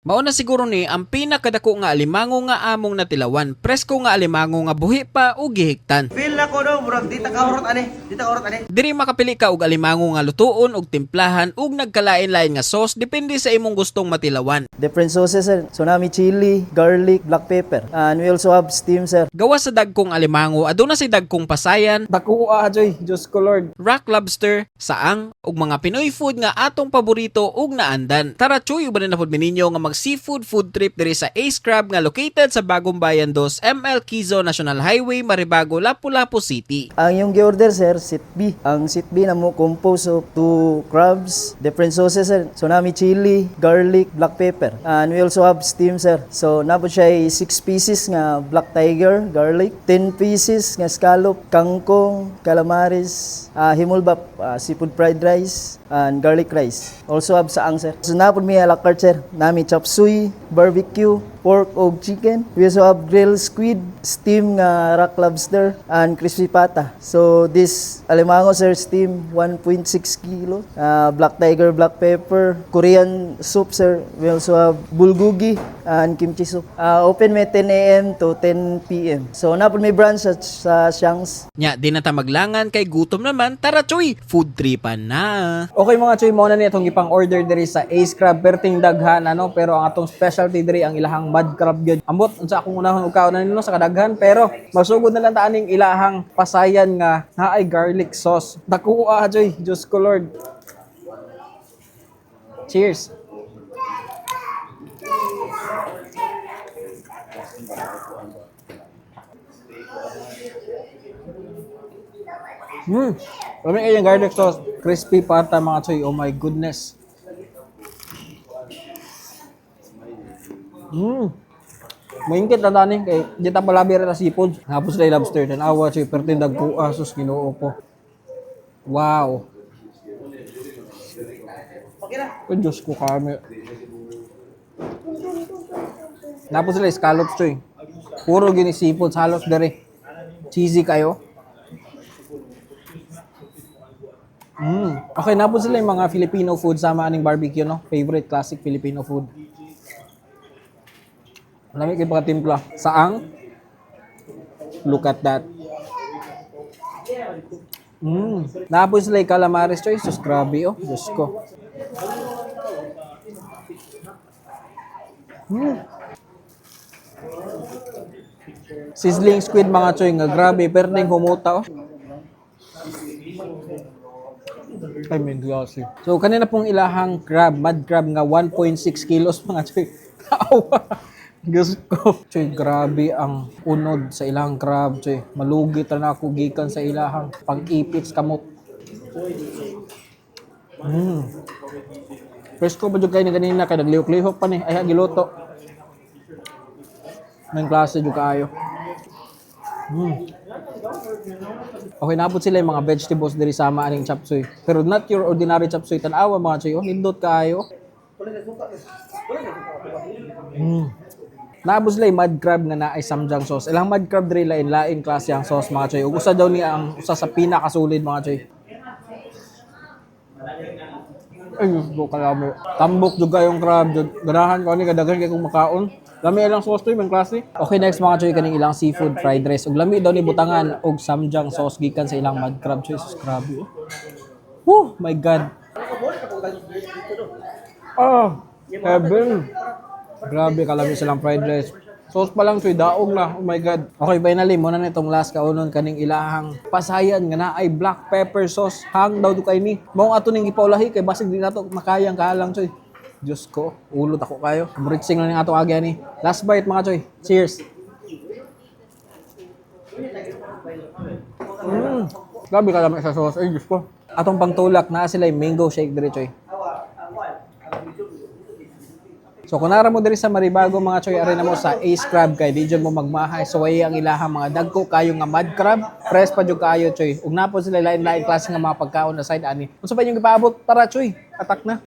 Mao na siguro ni ang pinakadako nga alimango nga among natilawan. Presko nga alimango nga buhi pa o gihigtan. Feel na ko no, murag di ta kaurot ani. Di ta kaurot ani. Diri makapili ka og alimango nga lutuon og timplahan ug nagkalain-lain nga sauce depende sa imong gustong matilawan. Different sauces, sir. Tsunami chili, garlic, black pepper. And we also have steam, sir. Gawas sa dagkong alimango, aduna si dagkong pasayan, Dakuha, Joy. Diyos ko, Lord. rock lobster, saang ug mga Pinoy food nga atong paborito ug naandan. Tara chuy uban na pud ninyo nga mag seafood food trip diri sa Ace Crab nga located sa Bagong Bayan 2, ML Quezon National Highway, Maribago, Lapu-Lapu City. Ang yung gi-order, sir, sit B. Ang sit B na mo composed of 2 crabs, different sauces, sir. Tsunami chili, garlic, black pepper. And we also have steam, sir. So, napod siya 6 pieces nga black tiger, garlic, 10 pieces nga scallop, kangkong, calamaris, himulbap, seafood fried rice, and garlic rice. Also have saang, sir. So, napod mi a la carte, sir. Nami chop suey, barbecue, pork o chicken. We also have grilled squid, steam nga rock lobster, and crispy pata. So this alimango, sir, steam 1.6 kilo. Black tiger, black pepper, Korean soup, sir. We also have bulgogi and kimchi soup. Open may 10 a.m. to 10 p.m. So napon may branch sa Shangs. Nya, di na ta maglangan kay gutom naman, tara chuy, food tripan na. Okay mga Choy, mo na niya itong ipang order diri sa Ace Crab. Perting daghan, pero ang atong specialty diri ang ilahang mud crab gyud. Ambot unsa akong unahon ukaw na nino sa kadaghan, pero masugod na lang taaning ilahang pasayan nga naay garlic sauce. Dakuha, Joy. Diyos ko, Lord. Cheers. Kami kayang garlic sauce. Crispy pata mga Choy. Oh my goodness. Maingkit na tani kay di ta palabi ra seafood. Hapos lay lobster dan awa Choy pertin dagkuha sus Ginoo ko. Wow. Okay na. Oh, Diyos ko kami. Napos sila scallops Choy. Puro gini seafood halos dere. Cheesy kayo. Okay, napos sila yung mga Filipino food sama aning barbecue, no? Favorite classic Filipino food. Lami kay pagkatimpla. Saang? Look at that. Napos sila yung calamares, Choy. Sus, grabe, oh. Diyos ko. Sizzling squid, mga Choy, nga grabe. Perting humuta, oh. Ay, may glossy. So, kanina pong ilahang crab, mud crab nga 1.6 kilos, mga Choy. Awa. Diyos ko. Choy, grabe ang unod sa ilahang crab, Choy. Malugit na ako gikan sa ilahang pag-ipits kamot. Presko ba dyan kayo ni kanina? Kaya naglihok-lihok pa ni. Ay, giluto. May klase dyan kayo. Okay, napot sila yung mga vegetables diri sama aning chop suey. Pero not your ordinary chop suey. Tanawa mga Choy. Oh, nindot kayo. Naabot sila yung mud crab nga naay samjang sauce. Ilang mud crab diri lain-lain klase ang sauce mga Choy. Ug usa daw ni ang usa sa pinakasulid mga Choy. Ay, Diyos ko kalamo. Tambok juga yung crab. Ganahan ko ni kadaghan kay kung makaon. Lami ilang sauce to yung klase. Okay, next mga Choy, kaning ilang seafood fried rice. Ug lami daw ni butangan og samjang sauce gikan sa ilang mud crab Choy. Sus, grabe. Oh my God. Oh, heaven. Grabe, kalami silang fried rice. Sauce pa lang Choy, daog na. Oh my God. Okay, finally, muna na itong last kaunon kaning ilahang pasayan nga na ay black pepper sauce. Hang daw to kay ni. Mao ato ning ipaulahi kay basig din nato makayang kahalang Choy. Diyos ko, ulot ako kayo. Muritsing lang yung ato agya ni. Last bite mga Choy. Cheers. Grabe kalami sa sauce. Ay, Diyos ko. Atong pangtulak na sila yung mango shake diri Choy. So kung nara mo diri sa Maribago mga Choy, ari na mo sa Ace Crab kay di jud mo magmahay. So way ang ilahang mga dagko kayo nga mud crab, fresh pa jud kayo Choy. Ug napon sila lain-lain klase nga mga pagkaon na side ani. Unsa pa yung ipaabot? Tara Choy, atak na.